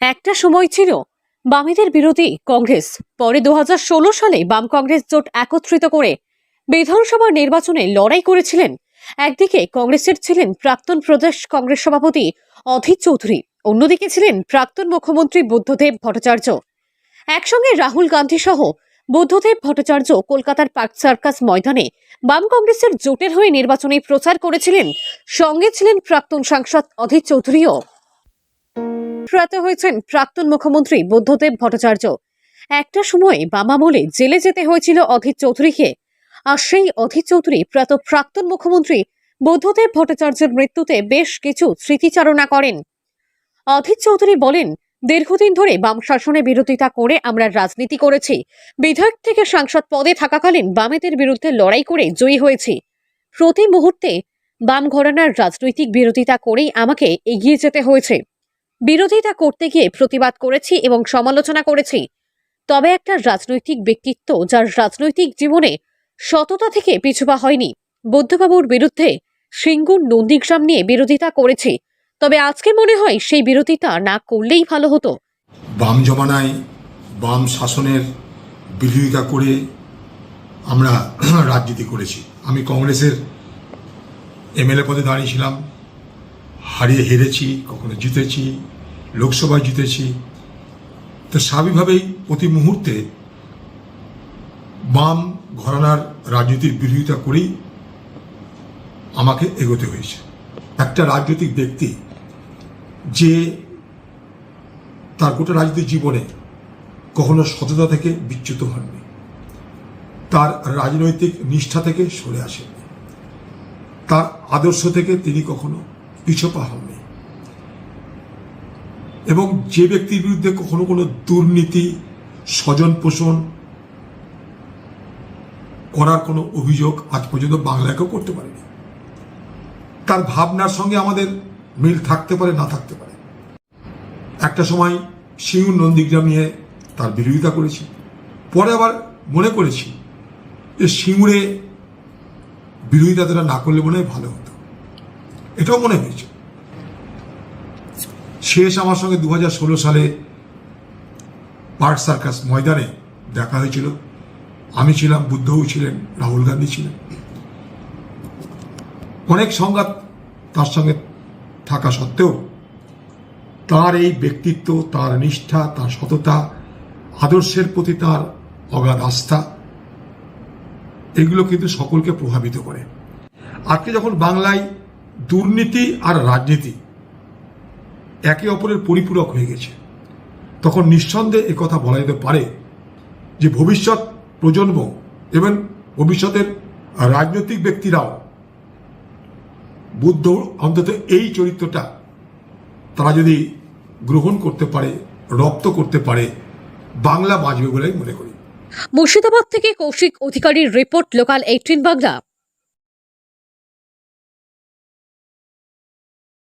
একটা সময় ছিল বামেদের বিরোধী কংগ্রেস। পরে 2016 সালে বাম কংগ্রেস জোট একত্রিত করে বিধানসভা নির্বাচনে লড়াই করেছিলেন। একদিকে কংগ্রেসের ছিলেন প্রাক্তন প্রদেশ কংগ্রেস সভাপতি অধীর চৌধুরী, অন্যদিকে ছিলেন প্রাক্তন মুখ্যমন্ত্রী বুদ্ধদেব ভট্টাচার্য। একসঙ্গে রাহুল গান্ধী সহ বুদ্ধদেব ভট্টাচার্য কলকাতার পার্ক সার্কাস ময়দানে বাম কংগ্রেসের জোটের হয়ে নির্বাচনী প্রচার করেছিলেন। সঙ্গে ছিলেন প্রাক্তন সাংসদ অধীর চৌধুরীও। প্রয়াত হয়েছেন প্রাক্তন মুখ্যমন্ত্রী বুদ্ধদেব ভট্টাচার্য। একটা সময়ে বাম আমলে জেলে যেতে হয়েছিল অধীর চৌধুরীকে। আর সেই অধীর চৌধুরী প্রয়াত প্রাক্তন মুখ্যমন্ত্রী বুদ্ধদেব ভট্টাচার্যের মৃত্যুতে বেশ কিছু স্মৃতিচারণা করেন। অধীর চৌধুরী বলেন, দীর্ঘদিন ধরে বাম শাসনের বিরোধিতা করে আমরা রাজনীতি করেছি। বিধায়ক থেকে সাংসদ পদে থাকাকালীন বামেদের বিরুদ্ধে লড়াই করে জয়ী হয়েছি। প্রতি মুহূর্তে বাম ঘরানার রাজনৈতিক বিরোধিতা করেই আমাকে এগিয়ে যেতে হয়েছে। বিরোধিতা করতে গিয়ে প্রতিবাদ করেছি এবং সমালোচনা করেছি। তবে একটা রাজনৈতিক ব্যক্তিত্ব যার রাজনৈতিক জীবনে সততা থেকে পিছুপা হয়নি। বুদ্ধবাবুর বিরুদ্ধে সিঙ্গুর নন্দীগ্রাম নিয়ে বিরোধিতা করেছি, তবে আজকে মনে হয় সেই বিরোধিতা না করলেই ভালো হতো। বাম জমানায় বাম শাসনের বিরোধিতা করে আমরা রাজনীতি করেছি। আমি কংগ্রেসের এমএলএ পদে দাঁড়িয়েছিলাম, হেরেছি, কখনো জিতেছি, লোকসভায় জিতেছি। তো স্বাভাবিকভাবেই প্রতি মুহূর্তে বাম ঘরানার রাজনীতির বিরোধিতা করেই আমাকে এগোতে হয়েছে। একটা রাজনৈতিক ব্যক্তি যে তার গোটা রাজনৈতিক জীবনে কখনো সততা থেকে বিচ্যুত হননি, তার রাজনৈতিক নিষ্ঠা থেকে সরে আসেননি, তার আদর্শ থেকে তিনি কখনো পিছপা হননি, এবং যে ব্যক্তির বিরুদ্ধে কখনো কোনো দুর্নীতি, স্বজন পোষণ করার কোনো অভিযোগ আজ পর্যন্ত বাংলাকেও করতে পারেনি। তার ভাবনার সঙ্গে আমাদের মিল থাকতে পারে, না থাকতে পারে। একটা সময় সিঙ্গুর নন্দীগ্রাম নিয়ে তার বিরোধিতা করেছি। পরে আবার মনে করেছি যে সিঙ্গুরে বিরোধিতাটা না করলে মনে হয় ভালো হতো, এটাও মনে হয়েছে। শেষ আমার সঙ্গে 2016 সালে পার্ক সার্কাস ময়দানে দেখা হয়েছিল। আমি ছিলাম, বুদ্ধও ছিলেন, রাহুল গান্ধী ছিলেন। অনেক সংঘাত তার সঙ্গে থাকা সত্ত্বেও তার এই ব্যক্তিত্ব, তার নিষ্ঠা, তার সততা, আদর্শের প্রতি তার অগাধ আস্থা, এগুলো কিন্তু সকলকে প্রভাবিত করে। আজকে যখন বাংলায় দুর্নীতি আর রাজনীতি একে অপরের পরিপূরক হয়ে গেছে, তখন নিঃসন্দেহে একথা বলা যেতে পারে যে ভবিষ্যৎ প্রজন্ম এবং ভবিষ্যতের রাজনৈতিক ব্যক্তিরাও বুদ্ধ অন্তত এই চরিত্রটা তারা যদি গ্রহণ করতে পারে, রপ্ত করতে পারে, বাংলা বাঁচবে বলেই মনে করি। মুর্শিদাবাদ থেকে কৌশিক অধিকারীর রিপোর্ট, লোকাল 18 বাংলা।